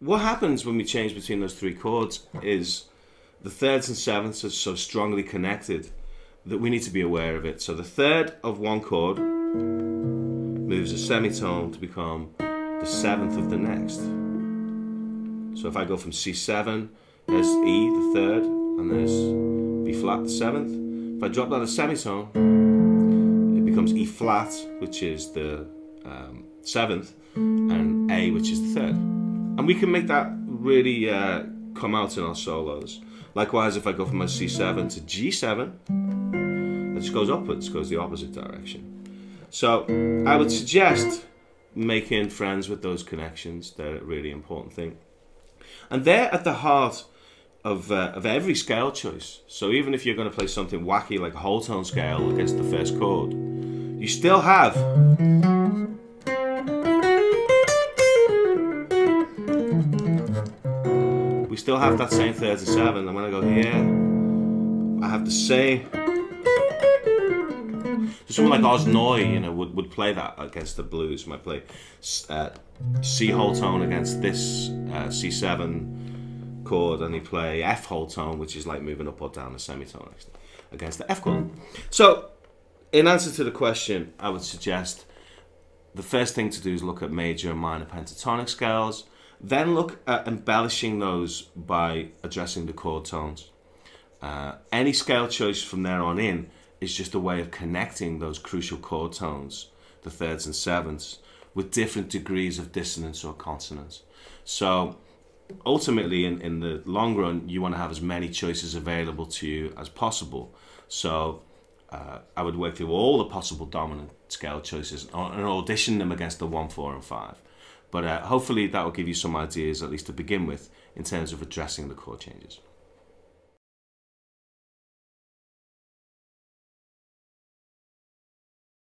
what happens when we change between those three chords is the thirds and sevenths are so strongly connected that we need to be aware of it. So the third of one chord moves a semitone to become the seventh of the next. So if I go from C7, there's E, the third, and there's B flat, the seventh. If I drop down a semitone, it becomes E flat, which is the seventh, and A, which is the third. And we can make that really come out in our solos. Likewise, if I go from a C7 to G7, it just goes upwards, goes the opposite direction. So I would suggest making friends with those connections. They're a really important thing. And they're at the heart of every scale choice. So even if you're going to play something wacky like a whole tone scale against the first chord, you still have that same thirds and seven. And when I go here, I have the same. So someone like Oz Noy, you know, would play that against the blues. Might play C whole tone against this C7 chord, and he play F whole tone, which is like moving up or down a semitone against the F chord. So, in answer to the question, I would suggest the first thing to do is look at major and minor pentatonic scales. Then look at embellishing those by addressing the chord tones. Any scale choice from there on in is just a way of connecting those crucial chord tones, the thirds and sevenths, with different degrees of dissonance or consonance. So ultimately, in the long run, you want to have as many choices available to you as possible. So I would work through all the possible dominant scale choices and audition them against the 1, 4, and 5. But hopefully that will give you some ideas, at least to begin with, in terms of addressing the chord changes.